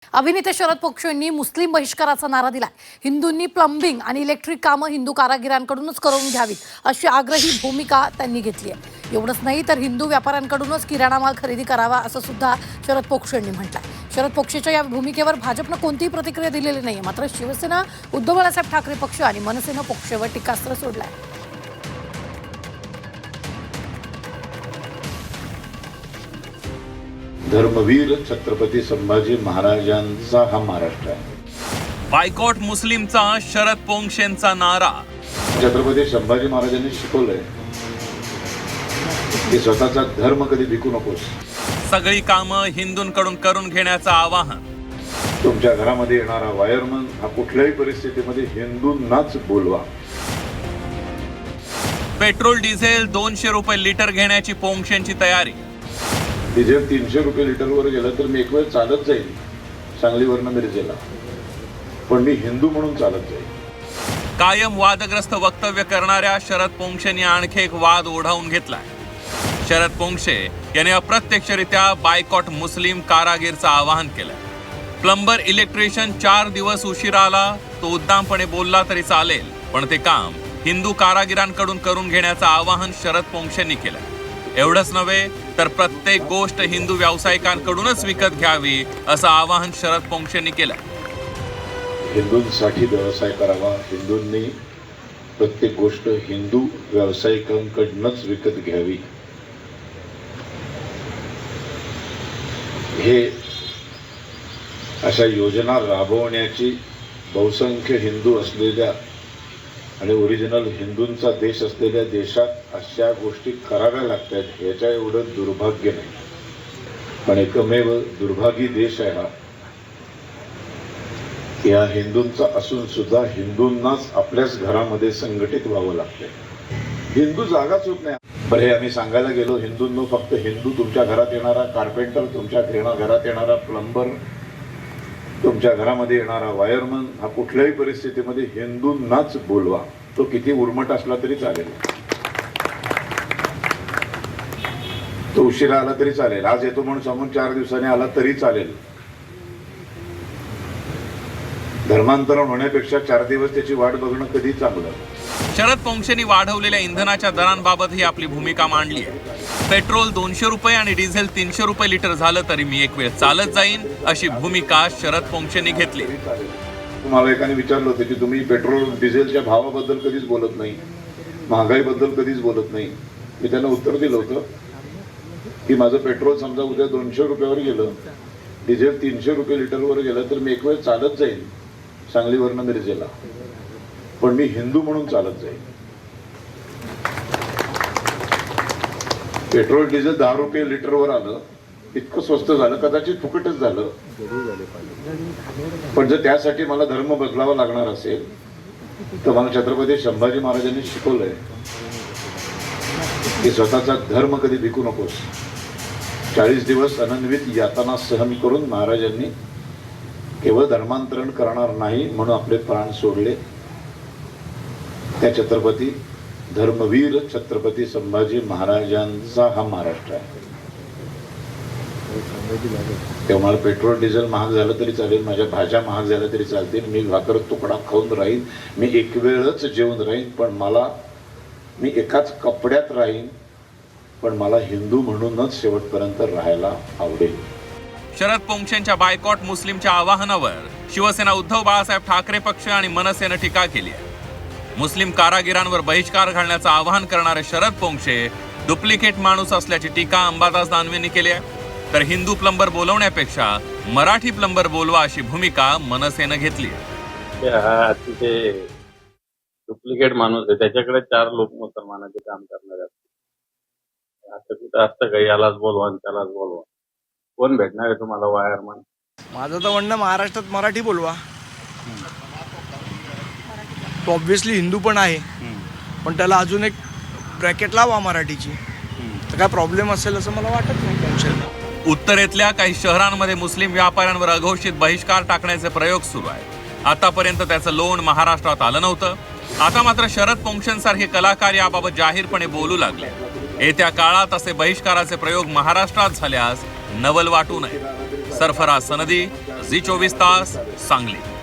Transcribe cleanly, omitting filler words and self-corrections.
अभिनेते शरद पोंक्षे यांनी मुस्लिम बहिष्काराचा नारा दिलाय। हिंदूंनी प्लंबिंग आणि इलेक्ट्रिक कामं हिंदू कारागिरांकडूनच करून घ्यावीत अशी आग्रही भूमिका त्यांनी घेतली आहे। एवढंच नाही तर हिंदू व्यापाऱ्यांकडूनच किराणा माल खरेदी करावा असं सुद्धा शरद पोंक्षे यांनी म्हटलंय। शरद पोंक्षेच्या या भूमिकेवर भाजपनं कोणतीही प्रतिक्रिया दिलेली नाही। मात्र शिवसेना, उद्धव बाळासाहेब ठाकरे पक्ष आणि मनसेनं पोंक्षेवर टीकास्त्र सोडलंय। धर्मवीर छत्रपती संभाजी महाराजांचा हा महाराष्ट्र आहे। बायकॉट मुस्लिमचा शरद पोंक्षेंचा नारा। छत्रपती संभाजी महाराजांनी शिकवलंय की स्वतःचा धर्म कधी विकू नकोस। सगळी कामं हिंदूंकडून करून घेण्याचं आवाहन। तुमच्या घरामध्ये येणारा वायरमन हा कुठल्याही परिस्थितीमध्ये हिंदूंनाच बोलवा। पेट्रोल डिझेल 200 रुपये लिटर घेण्याची पोंक्षेंची तयारी। डिझेल 300 रुपये लिटरवर गेलं तर मी एक वेळ चालत जाईल सांगलीवरनं मिरजेला, पण मी हिंदू म्हणून चालत जाईल। कायम वादग्रस्त वक्तव्य करणाऱ्या शरद पोंक्षेंनी आणखी एक वाद ओढावून घेतलाय। शरद पोंक्षे यांनी अप्रत्यक्षरित्या बायकॉट मुस्लिम कारागीरचं आवाहन केलंय। प्लंबर इलेक्ट्रिशियन 4 दिवस उशिरा आला तो उद्दामपणे बोलला तरी चालेल, पण ते काम हिंदू कारागिरांकडून करून घेण्याचं आवाहन शरद पोंक्षेंनी केलंय। एवढंच नव्हे तर प्रत्येक गोष्ट हिंदू व्यावसायिकांकडूनच विकत घ्यावी असं आवाहन शरद पोंक्षेंनी केलंय। हिंदूंसाठी व्यवसाय करावा, हिंदूंनी प्रत्येक गोष्ट हिंदू व्यावसायिकांकडूनच विकत घ्यावी, हे अशा योजना राबवण्याची बहुसंख्य हिंदू असलेल्या आणि ओरिजिनल हिंदूंचा देश असलेल्या देशात अशा गोष्टी कराव्या लागतात। याच्या एवढं दुर्भाग्य नाही, पण एकमेव दुर्भागी देश आहे हा। या हिंदूंचा असून सुद्धा हिंदूंनाच आपल्याच घरामध्ये संघटित व्हावं लागतंय। हिंदू जागाच होत नाही। बरं, हे आम्ही सांगायला गेलो हिंदूंनो, फक्त हिंदू तुमच्या घरात येणारा कार्पेंटर, तुमच्या घरात येणारा प्लंबर, तुमच्या घरामध्ये येणारा वायरमन हा कुठल्याही परिस्थितीमध्ये हिंदूंनाच बोलवा। तो किती उर्मट असला तरी चालेल, तो उशिरा आला तरी चालेल, आज येतो म्हणून सांगून 4 दिवसांनी आला तरी चालेल। धर्मांतरण होण्यापेक्षा 4 दिवस त्याची वाट बघणं कधी चांगलं। शरद पोंक्षेंनी वाढवलेल्या इंधनाच्या दरांबाबतही आपली भूमिका मांडली आहे। पेट्रोल 200 रुपये आणि डिझेल 300 रुपये लिटर झालं तरी मी एक वेळ चालत जाईन अशी भूमिका शरद पोंक्षेंनी घेतली। तुम्हाला एकाने विचारलं होतं की तुम्ही पेट्रोल डिझेलच्या भावाबद्दल कधीच बोलत नाही, महागाईबद्दल कधीच बोलत नाही। मी त्यांना उत्तर दिलं होतं की माझं पेट्रोल समजा उद्या 200 रुपयावर गेलं, डिझेल 300 रुपये लिटरवर गेलं तर मी एक वेळ चालत जाईल सांगलीवरनं मिरजेला, पण मी हिंदू म्हणून चालत जाईल। पेट्रोल डिझेल 10 रुपये लिटरवर आलं, इतकं स्वस्त झालं, कदाचित फुकटच झालं, पण जर त्यासाठी मला धर्म बदलावा लागणार असेल तर मला छत्रपती संभाजी महाराजांनी शिकवलंय की स्वतःचा धर्म कधी विकू नकोस। 40 दिवस अनन्वित यातना सहन करून महाराजांनी केवळ धर्मांतरण करणार नाही म्हणून आपले प्राण सोडले। त्या छत्रपती धर्मवीर छत्रपती संभाजी महाराजांचा हा महाराष्ट्र आहे। तेव्हा मला पेट्रोल डिझेल महाग झालं तरी चालेल, माझ्या भाज्या महाग झाल्या तरी चालतील, मी भाकर तुकडा खाऊन राहीन, मी एक वेळच जेवून राहीन, पण मी एकाच कपड्यात राहीन, पण मला हिंदू म्हणूनच शेवटपर्यंत राहायला आवडेल। शरद पोंक्षेंच्या बायकॉट मुस्लिमच्या आवाहनावर शिवसेना, उद्धव बाळासाहेब ठाकरे पक्ष आणि मनसेनं टीका केली आहे। मुस्लिम कारागिरांवर बहिष्कार घालण्याचं आवाहन करणारे शरद पोंक्षे डुप्लिकेट माणूस असल्याची टीका अंबादास दानवेंनी केली आहे। तर हिंदू प्लंबर बोलवण्यापेक्षा मराठी प्लंबर बोलवा अशी भूमिका मनसेनं घेतली आहे। अतिशय डुप्लिकेट माणूस आहे, त्याच्याकडे 4 लोक मुसलमानाचे काम करणारे असतात। असं कुठं असतं का यालाच बोलवा आणि त्यालाच बोलवा? कोण भेटणार आहे तुम्हाला वायरमन? माझं तर म्हणणं महाराष्ट्रात मराठी बोलवा। तो ऑब्व्हियसली हिंदू पण आहे, पण त्याला अजून एक ब्रॅकेट लावा मराठीची, तर काय प्रॉब्लेम असेल असं मला वाटत नाही। उत्तरेतल्या काही शहरांमध्ये मुस्लिम व्यापाऱ्यांवर अघोषित बहिष्कार टाकण्याचे प्रयोग सुरू आहेत। आतापर्यंत त्याचं लोण महाराष्ट्रात आलं नव्हतं। आता मात्र शरद पोंक्षेंसारखे कलाकार याबाबत जाहीरपणे बोलू लागले। येत्या काळात असे बहिष्काराचे प्रयोग महाराष्ट्रात झाल्यास नवल वाटू नये। सरफराज सनदी, झी 24 तास सांगली.